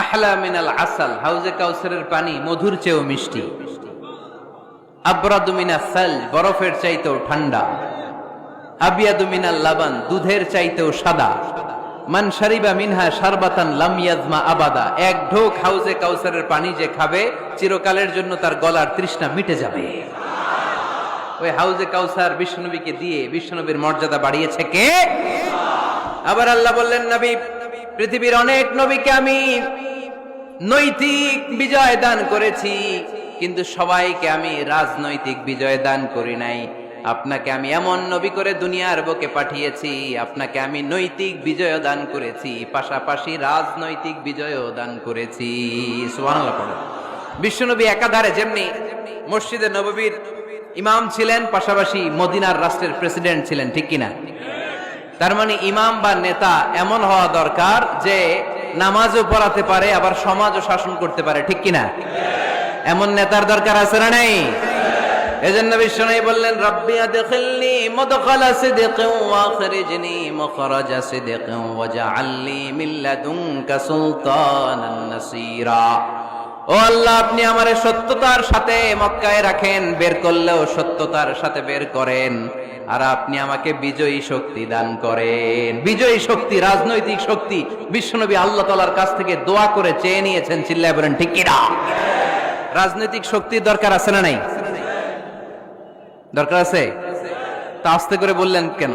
আহলা মিনাল আসাল, হাউজে কাউসারের পানি মধুর চেয়েও মিষ্টি। আবরাদু মিনাস সালজ, বরফের চাইতেও ঠান্ডা। আবিয়াদু মিনাল লাবান, দুধের চাইতেও সাদা। মান শারিবা মিনহা শারবাতান লাম ইয়াজমা আবাদা, এক ঢোক হাউজে কাউসারের পানি যে খাবে চিরকালের জন্য তার গলার তৃষ্ণা মিটে যাবে। ওই হাউজে কাউসার বিশ্বনবীকে দিয়ে বিশ্বনবীর মর্যাদা বাড়িয়েছে কে? আবার আল্লাহ বললেন, নবী পৃথিবীর অনেক নবীকে আমি নৈতিক বিজয় দান করেছি, কিন্তু সবাইকে আমি রাজনৈতিক বিজয় দান করি নাই। আপনাকে আমি এমন নবী করে দুনিয়ার বুকে পাঠিয়েছি, আপনাকে আমি নৈতিক বিজয় দান করেছি, পাশাপাশি রাজনৈতিক বিজয়ও দান করেছি। সুবহানাল্লাহ পড়ে। বিশ্বনবী একাধারে যেমনি মসজিদে নববীর ইমাম ছিলেন, পাশাপাশি মদিনার রাষ্ট্রের প্রেসিডেন্ট ছিলেন, ঠিক কিনা? তার মানে ইমাম বা নেতা এমন হওয়া দরকার যে নামাজও পড়াতে পারে, আবার সমাজও শাসন করতে পারে, ঠিক কিনা? এমন নেতার দরকার আছে না নাই? এজন্য বিশ্বনবী বললেন, রব্বি আদখিলনি মুদখালা সিদকিন ওয়া আখরিজনি মুখরাজা সিদকিন ওয়াজআলনি মিন লাদুনকা সুলতানান নাসীরা। ও আল্লাহ, আপনি আমারে সত্যতার সাথে মক্কায় রাখেন, বের করলেও সত্যতার সাথে বের করেন, আর আপনি আমাকে বিজয়ী শক্তি দান করেন। বিজয়ী শক্তি, রাজনৈতিক শক্তি বিশ্বনবী আল্লাহ তাআলার কাছ থেকে দোয়া করে চেয়ে নিয়েছেন। চিল্লায় বলেন ঠিক কিনা? রাজনৈতিক শক্তির দরকার আছে না নাই? দরকার আছে? তা আস্তে করে বললেন কেন?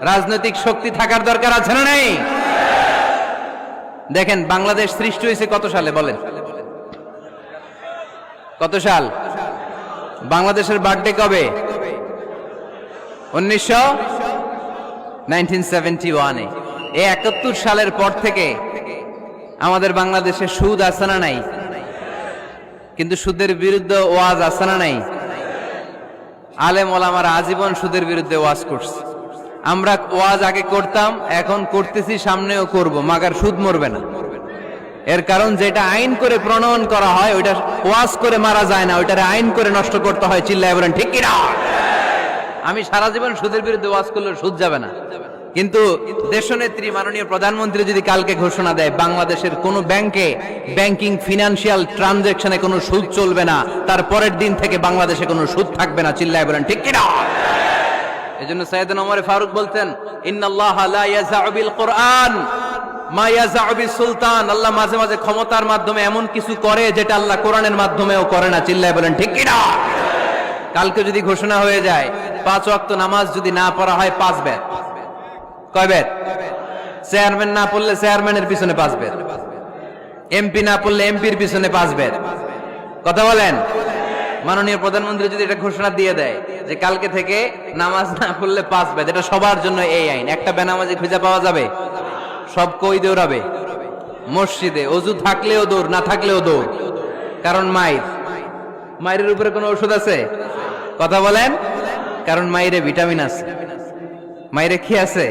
রাজনৈতিক শক্তি থাকার দরকার আছে না নাই? দেখেন, বাংলাদেশ সৃষ্টি হয়েছে কত সালে বলেন? কত সাল? বাংলাদেশের বার্থডে কবে? 1971-এ। এই 71 সালের পর থেকে আমাদের বাংলাদেশে সুদ আছে না নাই? কিন্তু সুদের বিরুদ্ধে ওয়াজ আছে না নাই? আলেম ওলামারা আজীবন সুদের বিরুদ্ধে ওয়াজ করছে। আমরা ওয়াজ আগে করতাম, এখন করতেছি, সামনেও করব, মাগার সুদ মরবে না। এর কারণ যেটা আইন করে প্রণয়ন করা হয় ওইটা ওয়াজ করে মারা যায় না, ওইটারে আইন করে নষ্ট করতে হয়। চিল্লায় বলেন ঠিক কিনা? আমি সারা জীবন সুদের বিরুদ্ধে ওয়াজ করলে সুদ যাবে না, কিন্তু দেশনেত্রী মাননীয় প্রধানমন্ত্রী যদি কালকে ঘোষণা দেয় বাংলাদেশের কোন ব্যাংকে ব্যাংকিং ফিনান্সিয়াল ট্রানজাকশনে কোনো সুদ চলবে না, তার পরের দিন থেকে বাংলাদেশে কোনো সুদ থাকবে না, চিল্লায় বলেন ঠিক কিনা? এজন্য সাইয়েদনা ওমর ফারুক বলতেন, ইন্নাল্লাহা লা ইয়াযাউ বিল কুরআন মা ইয়াযাউ বিস সুলতান। আল্লাহ মাঝে মাঝে ক্ষমতার মাধ্যমে এমন কিছু করে যেটা আল্লাহ কোরআনের মাধ্যমেও করে না, চিল্লায় বলেন ঠিক কিনা? কালকে যদি ঘোষণা হয়ে যায় 5 ওয়াক্ত নামাজ যদি না পড়া হয় 5 বেত, কয় বেত? চেয়ারম্যান না পড়লে চেয়ারম্যানের পিছনে 5 বেত, এমপি না পড়লে এমপির পিছনে 5 বেত। কথা বলেন। মাননীয় প্রধানমন্ত্রী যদি এটা ঘোষণা দিয়ে দেয় যে কালকে থেকে নামাজ না পড়লে 5 বেত, এটা সবার জন্য এই আইন। একটা বেনামাজি খুঁজে পাওয়া যাবে? সব কই দৌড়াবে মসজিদে, অজু থাকলেও দৌড়, না থাকলেও দৌড়। কারণ মায়ের উপরে কোনো ওষুধ আছে? কথা বলেন। কারণ মায়েরে ভিটামিন আছে, মায়েরে কি আছে?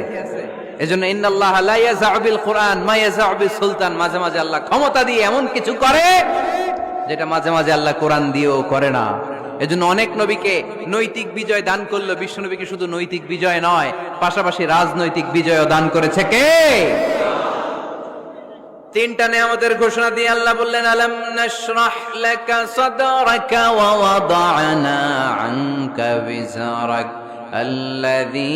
এজন্য ইন্নাল্লাহা লা ইয়াযাউ বিল কুরআন মা ইয়াযাউ বিস সুলতান। মাঝে মাঝে আল্লাহ ক্ষমতা দিয়ে এমন কিছু করে যেটা মাঝে মাঝে আল্লাহ কোরআন দিয়েও করে না। এজন্য অনেক নবীকে নৈতিক বিজয় দান করলো, বিশ্ব নবীকে শুধু নৈতিক বিজয় নয়, পাশাপাশি রাজনৈতিক বিজয়ও দান করেছে কে? 3টা নিয়ামতের ঘোষণা দিয়ে আল্লাহ বললেন, আলাম নাশরাহ লাকা সাদরাকা ওয়া ওয়াদা'না আনকা বিজরাক আল্লাযী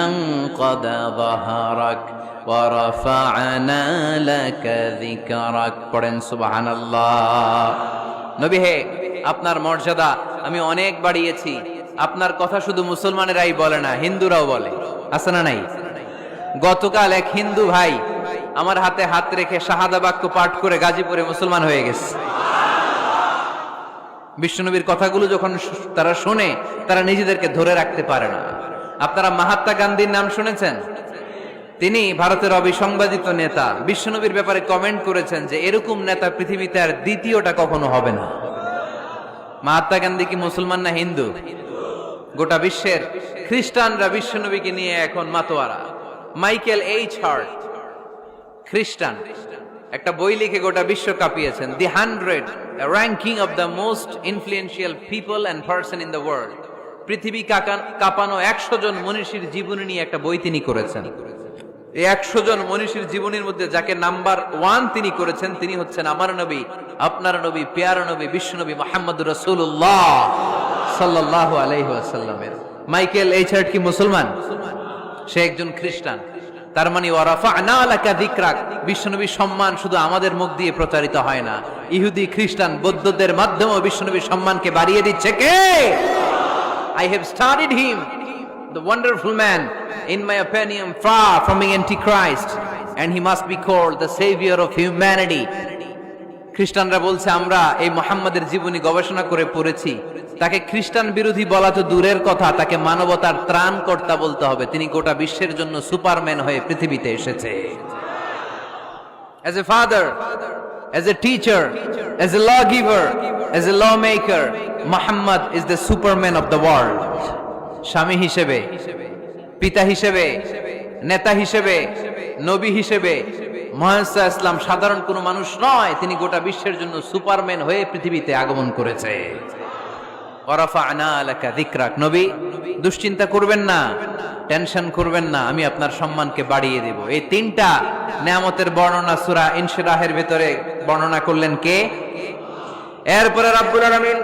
আনকাদা যাহরাক ওয়া রাফা'না লাকা যিকরাক। পড়েন সুবহানাল্লাহ। নবী হে, আপনার মর্যাদা আমি অনেক বাড়িয়েছি। আপনার কথা শুধু মুসলমানেরাই বলে না, হিন্দুরাও বলে, আছে না নাই? গতকাল এক হিন্দু ভাই আমার হাতে হাত রেখে শাহাদা বাক্য পাঠ করে গাজীপুরে মুসলমান হয়ে গেছে। বিশ্বনবীর কথাগুলো যখন তারা শোনে, তারা নিজেদেরকে ধরে রাখতে পারে না। আপনারা মহাত্মা গান্ধীর নাম শুনেছেন? তিনি ভারতের অবিসংবাদিত নেতা। বিশ্বনবীর ব্যাপারে কমেন্ট করেছেন যে এরকম নেতা পৃথিবীতে আর দ্বিতীয়টা কখনো হবে না। মহাত্মা গান্ধী কি মুসলমান না হিন্দু? গোটা বিশ্বের খ্রিস্টানরা বিশ্বনবীকে নিয়ে এখন মাতোয়ারা। মাইকেল এইচ হার্ট খ্রিস্টান, একটা বই লিখে গোটা বিশ্ব কাঁপিয়েছেন, দি 100 ranking of the most influential people and person in the world. পৃথিবী কাঁপানো 100 জন মনীষীর জীবনী নিয়ে একটা বই তিনি করেছেন। এই 100 জন মনীষীর জীবনীর মধ্যে যাকে নাম্বার 1 তিনি করেছেন, তিনি হচ্ছেন আমার নবী, আপনার নবী, পেয়ারা নবী, বিশ্বনবী মুহাম্মদুর রাসূলুল্লাহ সাল্লাল্লাহু আলাইহি ওয়াসাল্লামের। মাইকেল এইচ হার্ট কি মুসলমান? সে একজন খ্রিস্টান। তার মানে ওয়া রাফা'না লাকা যিকরাক, বিশ্বনবীর সম্মান শুধু আমাদের মুখ দিয়ে প্রচারিত হয় না, ইহুদি, খ্রিস্টান, বৌদ্ধদের মাধ্যমেও বিশ্বনবীর সম্মানকে বাড়িয়ে দিচ্ছে কে? I have studied him, the wonderful man, in my opinion, far from being antichrist, and he must be called the savior of humanity. খ্রিস্টানরা বলছে আমরা এই মুহাম্মাদের জীবনী গবেষণা করে পড়েছি, তাকে খ্রিস্টান বিরোধী বলা তো দূরের কথা, তাকে মানবতার ত্রাণকর্তা বলতে হবে। তিনি গোটা বিশ্বের জন্য সুপারম্যান হয়ে পৃথিবীতে এসেছে। As a father, as a teacher, as a lawgiver, as a lawmaker, Muhammad is the superman of the world. স্বামী হিসেবে, পিতা হিসেবে, নেতা হিসেবে, নবী হিসেবে মুহাম্মদ ইসলাম সাধারণ কোনো মানুষ নয়, তিনি গোটা বিশ্বের জন্য সুপারম্যান হয়ে পৃথিবীতে আগমন করেছে। ওয়ারাফা'না লাকা যিকরাক। নবী, দুশ্চিন্তা করবেন না, টেনশন করবেন না, আমি আপনার সম্মানকে বাড়িয়ে দেব। এই 3টা নিয়ামতের বর্ণনা সূরা ইনশিরাহের ভিতরে বর্ণনা করলেন কে? এরপরে রাব্বুল আলামিন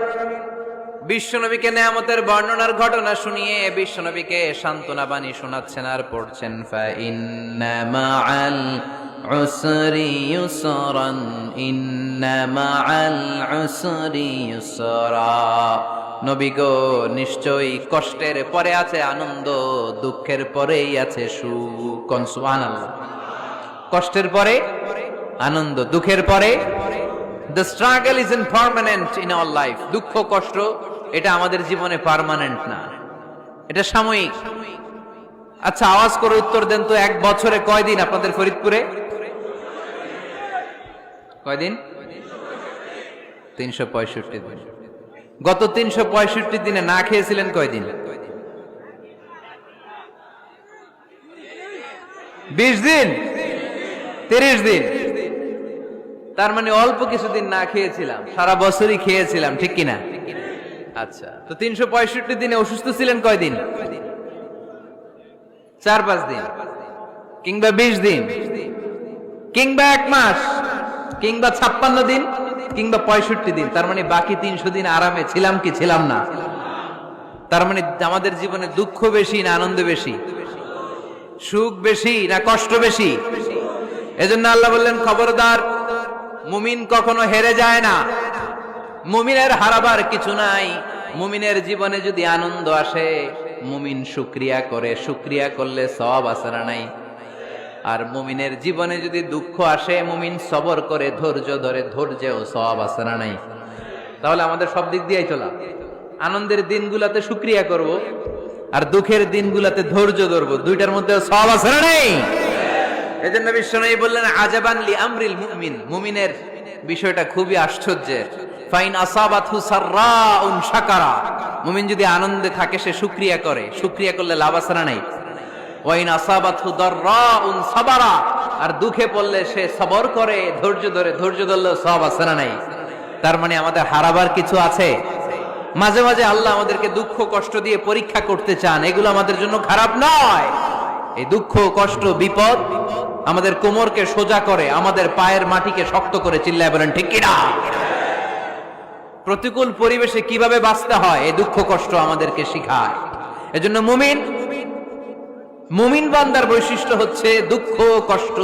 বিশ্বনবীকে নিয়ামতের বর্ণনার ঘটনা শুনিয়ে বিশ্বনবীকে সান্ত্বনা বাণী শোনাচ্ছেন আর পড়ছেন, ফা ইন্না মাআল উসরি ইউসরান, ইন্না মাআল উসরি ইউসরা। নবী গো, নিশ্চয়ই কষ্টের পরে আছে আনন্দ, দুঃখের পরেই আছে সুখ। সুবহানাল্লাহ। কষ্টের পরে আনন্দ, দুঃখের পরে। The struggle isn't permanent in our life. দুঃখ কষ্ট এটা আমাদের জীবনে পার্মানেন্ট না, এটা সাময়িক। আচ্ছা, আওয়াজ করে উত্তর দেন তো, 1 বছরে কয়দিন আপনাদের ফরিদপুরে? কয়দিন? 365 দিন। গত 365 দিনে না খেয়েছিলেন কয়দিন? 20 দিন, 30 দিন। তার মানে অল্প কিছুদিন না খেয়েছিলাম, সারা বছরই খেয়েছিলাম, ঠিক কিনা? আচ্ছা, তো 365 দিনে অসুস্থ ছিলেন কয়দিন? 4-5 দিন। কিংবা 20 দিন, কিংবা 1 মাস, কিংবা 56 দিন, কিংবা 65 দিন, তার মানে বাকি 300 দিন আরামে ছিলাম কি ছিলাম না? তার মানে আমাদের জীবনে দুঃখ বেশি না আনন্দ বেশি? সুখ বেশি না কষ্ট বেশি? এজন্য আল্লাহ বললেন, খবরদার, মুমিন কখনো হেরে যায় না। মুমিনের হারাবার কিছু নাই। মুমিনের জীবনে যদি আনন্দ আসে, মুমিন শুকরিয়া করে, শুকরিয়া করলে সওয়াব আছে না নাই? আর মুমিনের জীবনে যদি দুঃখ আসে, মুমিন সবর করে, ধৈর্য ধরে, ধৈর্যেও সওয়াব আছে না নাই? তাহলে আমাদের সব দিক দিয়েই চলা। আনন্দের দিনগুলাতে শুকরিয়া করব, আর দুঃখের দিনগুলাতে ধৈর্য ধরবো, দুইটার মধ্যে সওয়াব আছে না নাই? এজন্য বিশ্বনবী বললেন, আজাবান লি আমরিল মুমিন, মুমিনের বিষয়টা খুবই আশ্চর্যের। ফাইন আসাবাতহু সাররাউন শাকারা, মুমিন যদি আনন্দে থাকে সে শুকরিয়া করে, শুকরিয়া করলে লাভ আছে না নাই? ওয়াইন আসাবাতহু দাররাউন সাবারা, আর দুঃখে পড়লে সে সবর করে, ধৈর্য ধরে, ধৈর্য ধরলে সওয়াব আছে না নাই? তার মানে আমাদের হারাবার কিছু আছে। মাঝে মাঝে আল্লাহ আমাদেরকে দুঃখ কষ্ট দিয়ে পরীক্ষা করতে চান, এগুলো আমাদের জন্য খারাপ নয়। এই দুঃখ কষ্ট বিপদ আমাদের কোমরকে সোজা করে, আমাদের পায়ের মাটিকে শক্ত করে, চিল্লায় বলেন ঠিক কিনা? প্রতিকূল পরিবেশে কিভাবে বাঁচতে হয় এই দুঃখ কষ্ট আমাদেরকে শিখায়। এজন্য মুমিন বান্দার বৈশিষ্ট্য হচ্ছে দুঃখ কষ্ট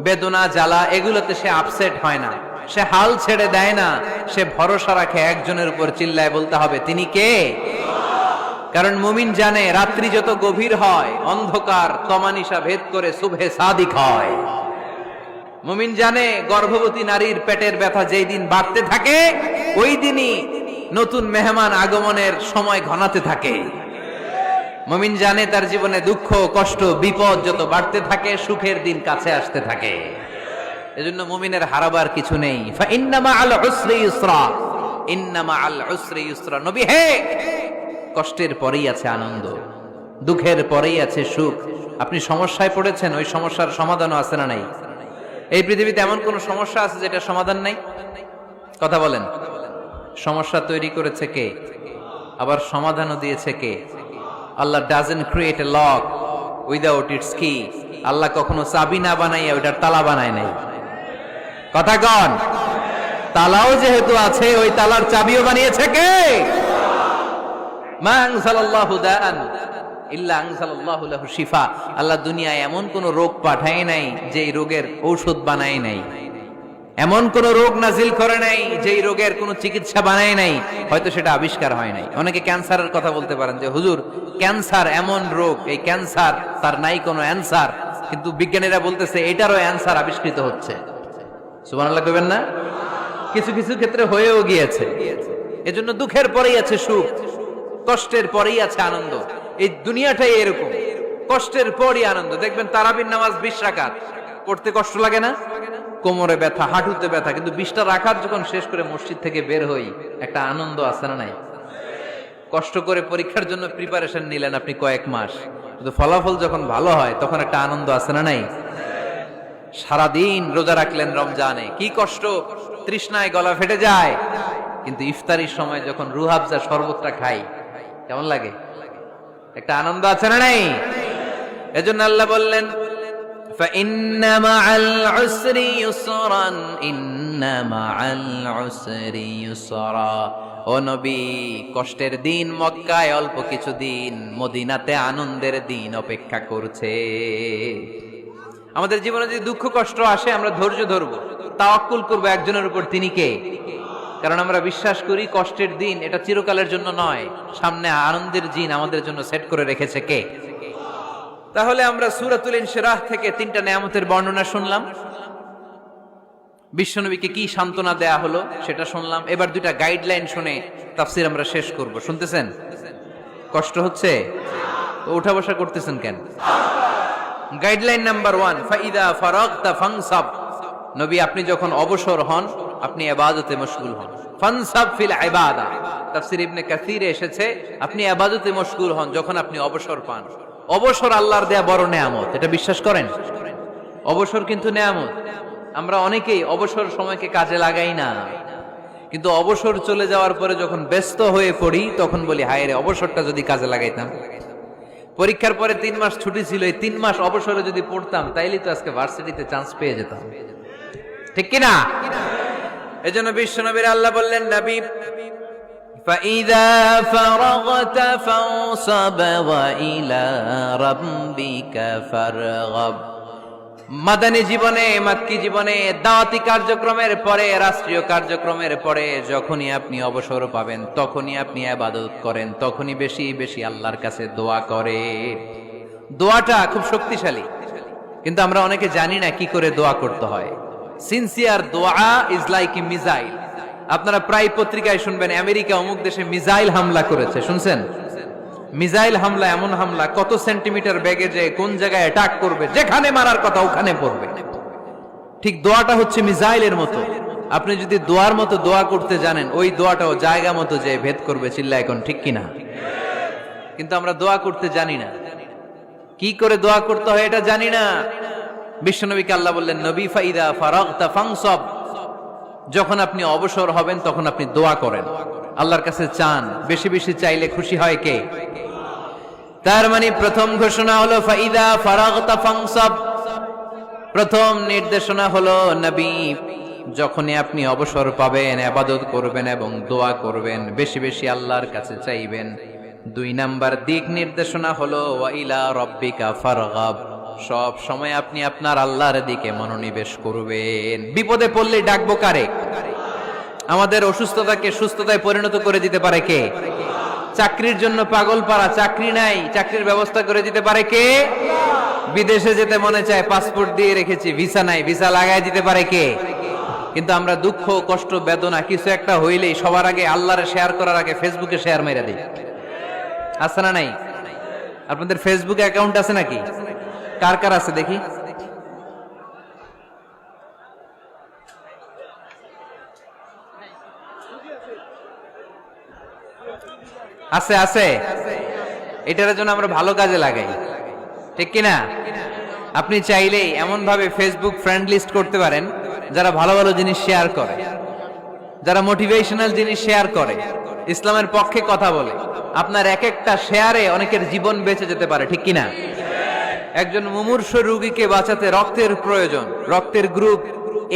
বেদনা জ্বালা এগুলোতে সে আপসেট হয় না, সে হাল ছেড়ে দেয় না, সে ভরসা রাখে একজনের উপর, চিল্লায় বলতে হবে তিনি কে? কারণ মুমিন জানে রাত্রি যত গভীর হয়, অন্ধকার তমানিসা ভেদ করে সুবহে সাদিক হয়। মুমিন জানে গর্ভবতী নারীর পেটের ব্যথা যেই দিন বাড়তে থাকে, ওই দিনই নতুন মেহমান আগমনের সময় ঘনাতে থাকে। মুমিন জানে তার জীবনে দুঃখ কষ্ট বিপদ যত বাড়তে থাকে, সুখের দিন কাছে আসতে থাকে। এজন্য মুমিনের হারাবার কিছু নেই। ফা ইন্না মাআল উসরি ইউসরা, ইন্না মাআল উসরি ইউসরা। নবী হে, কষ্টের পরেই আছে আনন্দ, দুঃখের পরেই আছে সুখ। আপনি সমস্যায় পড়েছেন, ওই সমস্যার সমাধানও আছে না নাই? এই পৃথিবীতে এমন কোন সমস্যা আছে যেটা সমাধান নাই? কথা বলেন। সমস্যা তৈরি করেছে কে? আবার সমাধানও দিয়েছে কে? Allah doesn't create a lock without its key. Allah কখনো চাবি না বানাইয়া ওইটার তালা বানায় নাই। কথা কন। তালাও যেহেতু আছে, ওই তালার চাবিও বানিয়েছে কে? মা আনজালাল্লাহু দাআন ইল্লা আনজালাল্লাহু লাহু শিফা। আল্লাহ দুনিয়ায় এমন কোন রোগ পাঠায় নাই যেই রোগের ঔষধ বানায় নাই, এমন কোন রোগ নাজিল করে নাই যেই রোগের কোন চিকিৎসা বানায় নাই, হয়তো সেটা আবিষ্কার হয় নাই। অনেকে ক্যান্সারের কথা বলতে পারেন যে হুজুর ক্যান্সার এমন রোগ, এই ক্যান্সার তার নাই কোনো অ্যানসার, কিন্তু বিজ্ঞানীরা বলতেছে এটারও অ্যানসার আবিষ্কৃত হচ্ছে। সুবহানাল্লাহ কইবেন না? কিছু কিছু ক্ষেত্রে হয়েও গিয়েছে। এজন্য দুঃখের পরেই আছে সুখ, কষ্টের পরেই আছে আনন্দ। এই দুনিয়াটাই এরকম, কষ্টের পরই আনন্দ। দেখবেন তারাবির নামাজ 20 রাকাত পড়তে কষ্ট লাগে না? কোমরে ব্যথা, হাঁটুতে ব্যথা, কিন্তু 20টা রাকাত যখন শেষ করে মসজিদ থেকে বের হই, একটা আনন্দ আছে না নাই? কষ্ট করে পরীক্ষার জন্য প্রিপারেশন নিলেন আপনি কয়েক মাস, কিন্তু ফলাফল যখন ভালো হয় তখন একটা আনন্দ আছে না নাই? সারাদিন রোজা রাখলেন রমজানে, কি কষ্ট, তৃষ্ণায় গলা ফেটে যায়, কিন্তু ইফতারির সময় যখন রুহাবজা শরবতটা খাই কেমন লাগে? একটা আনন্দ আছে না নাই? এজন্য আল্লাহ বললেন فَإِنَّ مَعَ الْعُسْرِ يُسْرًا إِنَّ مَعَ الْعُسْرِ يُسْرًا। ও নবী, কষ্টের দিন মক্কায় অল্প কিছু দিন, মদিনাতে আনন্দের দিন অপেক্ষা করছে। আমাদের জীবনে যদি দুঃখ কষ্ট আসে, আমরা ধৈর্য ধরবো, তাওয়াক্কুল করবো একজনের উপর, তিনি কে? কারণ আমরা বিশ্বাস করি কষ্টের দিন এটা চিরকালের জন্য নয়, সামনে আনন্দের দিন আমাদের জন্য সেট করে রেখেছে কে? তাহলে আমরা সূরাতুল ইনশিরাহ থেকে 3টা নিয়ামতের বর্ণনা শুনলাম, বিশ্বনবীকে কি সান্ত্বনা দেয়া হলো সেটা শুনলাম। এবার 2টা গাইডলাইন শুনে তাফসীর আমরা শেষ করব। শুনতেছেন? কষ্ট হচ্ছে তো উঠা বসা করতেছেন কেন? গাইডলাইন নাম্বার 1, ফাইদা ফারাগতা ফানসাব। নবী আপনি যখন অবসর হন, আপনি ইবাদতে মশগুল হন। ফানসাব ফিল ইবাদা, তাফসীর ইবনে কাসিরে এসেছে আপনি ইবাদতে মশগুল হন যখন আপনি অবসর পান। অবসর আল্লাহর দেয়া বড় নেয়ামত, এটা বিশ্বাস করেন? অবসর কিন্তু নেয়ামত। আমরা অনেকেই অবসর সময়কে কাজে লাগাই না, কিন্তু অবসর চলে যাওয়ার পরে যখন ব্যস্ত হয়ে পড়ি তখন বলি হায় রে, অবসরটা যদি কাজে লাগাইতাম। পরীক্ষার পরে 3 মাস ছুটি ছিল, এই 3 মাস অবসরে যদি পড়তাম তাইলে তো আজকে ভার্সিটিতে চান্স পেয়ে যেতাম, ঠিক কিনা? এজন্য বিশ্বনবীর আল্লাহ বললেন, নবী فَإِذَا فَرَغْتَ فَانصَبْ وَإِلَى رَبِّكَ فَارْغَب। মাদানী জীবনে, মাক্কি জীবনে, দাওয়াতি কার্যক্রমের পরে, রাষ্ট্রীয় কার্যক্রমের পরে যখনই আপনি অবসর পাবেন তখনই আপনি ইবাদত করেন, তখনই বেশি বেশি আল্লাহর কাছে দোয়া করেন। দোয়াটা খুব শক্তিশালী, কিন্তু আমরা অনেকে জানি না কি করে দোয়া করতে হয়। সিনসিয়ার দোয়া ইজ লাইক এ মিসাইল। আপনারা প্রায় পত্রিকায় শুনবেন আমেরিকা অমুক দেশে মিসাইল হামলা করেছে, শুনছেন? মিসাইল হামলা এমন হামলা, কত সেন্টিমিটার বেগে যে কোন জায়গায় অ্যাটাক করবে, যেখানে মারার কথা ওখানে পড়বে। ঠিক দোয়াটা হচ্ছে মিসাইলের মতো। আপনি যদি দোয়ার মতো দোয়া করতে জানেন, ওই দোয়াটাও জায়গা মতো যে ভেদ করবে। চিল্লা এখন ঠিক কিনা? কিন্তু আমরা দোয়া করতে জানি না, কি করে দোয়া করতে হয় এটা জানি না। বিশ্বনবীকে আল্লাহ বললেন, নবী ফাইদা ফারাগতা ফানসাব, যখন আপনি অবসর হবেন তখন আপনি দোয়া করেন, আল্লাহর কাছে চান। বেশি বেশি চাইলে খুশি হয় কে? তার মানে প্রথম ঘোষণা হলো ফাইদা ফারাগতা ফানসাব। প্রথম নির্দেশনা হলো, নবী যখনই আপনি অবসর পাবেন ইবাদত করবেন এবং দোয়া করবেন, বেশি বেশি আল্লাহর কাছে চাইবেন। 2 নাম্বার দিক নির্দেশনা হলো ওয়া ইলা রাব্বিকা ফারগাব, সব সময় আপনি আপনার আল্লাহর দিকে মনোনিবেশ করবেন। বিপদে পড়লে ডাকবো কারে? আমাদের অসুস্থতাকে সুস্থতায় পরিণত করে দিতে পারে কে? চাকরির জন্য পাগল পারা, চাকরি নাই, চাকরির ব্যবস্থা করে দিতে পারে কে? বিদেশে যেতে মনে চায়, পাসপোর্ট দিয়ে রেখেছি, ভিসা নাই, ভিসা লাগাই দিতে পারে কে? কিন্তু আমরা দুঃখ, কষ্ট, বেদনা কিছু একটা হইলেই সবার আগে আল্লাহরে শেয়ার করার আগে ফেসবুকে শেয়ার মেরে দিই। আছে না নাই? আপনাদের ফেসবুকে অ্যাকাউন্ট আছে নাকি? কার কার আছে দেখি? আছে আছে। এটার জন্য আমরা ভালো কাজে লাগাই, ঠিক কিনা? আপনি চাইলেই এমন ভাবে ফেসবুক ফ্রেন্ড লিস্ট করতে পারেন যারা ভালো ভালো জিনিস শেয়ার করে, যারা মোটিভেশনাল জিনিস শেয়ার করে, ইসলামের পক্ষে কথা বলে। আপনার এক একটা শেয়ারে অনেকের জীবন বেঁচে যেতে পারে, ঠিক কিনা? একজন মুমূর্ষু রোগীকে বাঁচাতে রক্তের প্রয়োজন, রক্তের গ্রুপ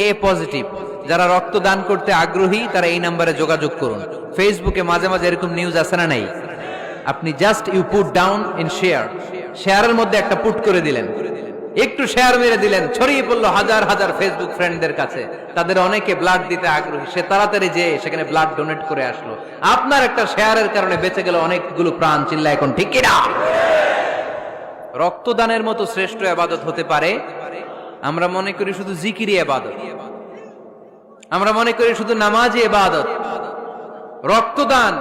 এ পজিটিভ। যারা রক্ত দান করতে আগ্রহী তারা এই নম্বরে যোগাযোগ করুন। ফেসবুকে মাঝে মাঝে এরকম নিউজ আসে না নাই? আপনি just you put down in share, শেয়ারের মধ্যে একটা পুট করে দিলেন, একটু শেয়ার মেরে দিলেন, ছড়িয়ে পড়লো হাজার হাজার ফেসবুক ফ্রেন্ডদের কাছে। তাদের অনেকে ব্লাড দিতে আগ্রহী, সে তাড়াতাড়ি যে সেখানে ব্লাড ডোনেট করে আসলো। আপনার একটা শেয়ারের কারণে বেঁচে গেল অনেকগুলো প্রাণ। চিল্লা এখন ঠিক কিনা? রক্তদানের মতো শ্রেষ্ঠ ইবাদত হতে পারে? আমরা মনে করি শুধু জিকিরি ইবাদত, আমরা মনে করি শুধু নামাজি ইবাদত। রক্তদান,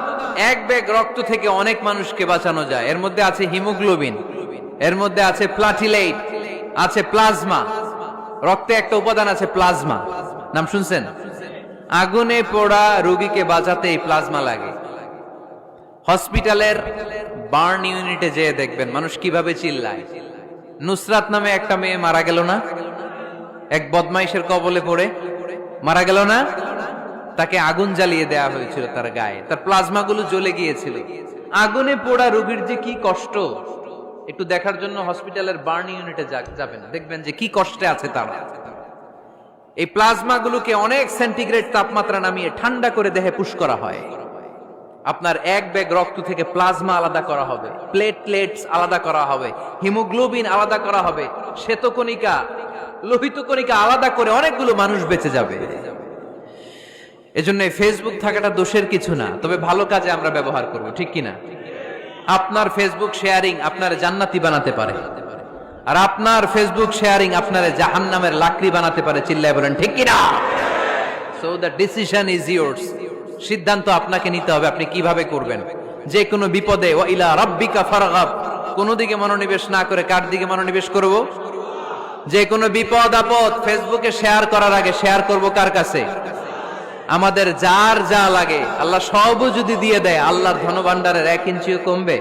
এক ব্যাগ রক্ত থেকে অনেক মানুষকে বাঁচানো যায়। এর মধ্যে আছে হিমোগ্লোবিন, এর মধ্যে আছে প্লাটিলেট, আছে প্লাজমা। রক্তে একটা উপাদান আছে প্লাজমা, নাম শুনছেন? আগুনে পোড়া রোগীকে বাঁচাতে এই প্লাজমা লাগে। হসপিটালের বার্ন ইউনিটে যেয়ে দেখবেন মানুষ কিভাবে চিল্লায়। নুসরাত নামে একটা মেয়ে মারা গেল না? এক বদমাইশের কবলে পড়ে মারা গেল না? তাকে আগুন জ্বালিয়ে দেয়া হয়েছিল তার গায়ে, তার প্লাজমা গুলো জ্বলে গিয়েছিল। আগুনে পোড়া রোগীর যে কি কষ্ট, একটু দেখার জন্য হসপিটালের বার্ন ইউনিটে যাবেন, দেখবেন যে কি কষ্টে আছে তারা। এই প্লাজমা গুলোকে অনেক সেন্টিগ্রেড তাপমাত্রা নামিয়ে ঠান্ডা করে দেহে পুশ করা হয়। আপনার এক ব্যাগ রক্ত থেকে প্লাজমা আলাদা করা হবে, প্লেটলেটস আলাদা করা হবে, হিমোগ্লোবিন আলাদা করা হবে, শ্বেতকণিকা, লোহিত কণিকা আলাদা করে অনেকগুলো মানুষ বেঁচে যাবে। এজন্য ফেসবুক থাকাটা দোষের কিছু না, তবে ভালো কাজে আমরা ব্যবহার করব, ঠিক কিনা? আপনার ফেসবুক শেয়ারিং আপনার জান্নাতি বানাতে পারে, আর আপনার ফেসবুক শেয়ারিং আপনার জাহান্নামের লাকড়ি বানাতে পারে। চিল্লায় বলেন ঠিক কিনা? So the decision is yours. সিদ্ধান্ত আপনাকে নিতে হবে, আপনি কিভাবে করবেন। যে কোনো বিপদে ওয়া ইলা রাব্বিকা ফারগাব, কোন দিকে মনোনিবেশ না করে কার দিকে মনোনিবেশ করব? যে কোনো বিপদ আপদ ফেসবুকে শেয়ার করার আগে শেয়ার করব কার কাছে? আমাদের যার যা লাগে আল্লাহ সবও যদি দিয়ে দেয়, আল্লাহর ধনভাণ্ডারের 1 ইঞ্চিও কমবে?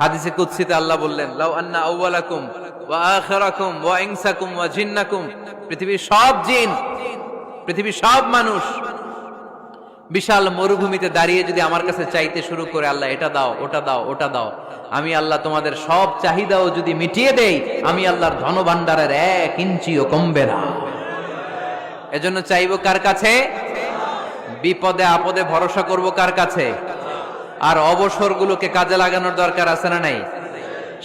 হাদিসে কুদসিতে আল্লাহ বললেন, লাউ আন্না আউওয়ালাকুম ওয়া আখিরাকুম ওয়া ইনসাকুম ওয়া জিন্নাকুম, পৃথিবীর সব জিন, পৃথিবীর সব মানুষ বিশাল মরুভূমিতে দাঁড়িয়ে যদি আমার কাছে চাইতে শুরু করে, আল্লাহ এটা দাও, ওটা দাও, ওটা দাও, আমি আল্লাহ তোমাদের সব চাহিদাও যদি মিটিয়ে দেই, আমি আল্লাহর ধনভাণ্ডারের 1 ইঞ্চিও কমবে না। এজন্য চাইবো কার কাছে? বিপদে আপদে ভরসা করব কার কাছে? আর অবসরগুলোকে কাজে লাগানোর দরকার আছে না নাই?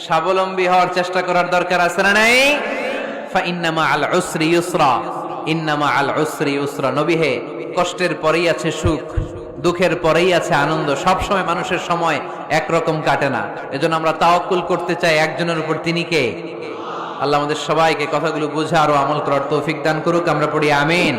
স্বাবলম্বী হওয়ার চেষ্টা করার দরকার আছে না নাই? ফাইন্নামা আল উসরি ইউসরা, ইন্নামা আল উসরি ইউসরা। নবী হে, কষ্টের পরেই আছে সুখ, দুঃখের পরেই আছে আনন্দ। সব সময় মানুষের সময় একরকম কাটে না। এজন্য আমরা তাওয়াক্কুল করতে চাই একজনের উপর, তিনি কে? আল্লাহ আমাদের সবাইকে কথাগুলো বুঝার ও আমল করার তৌফিক দান করুক। আমরা পড়ি আমিন।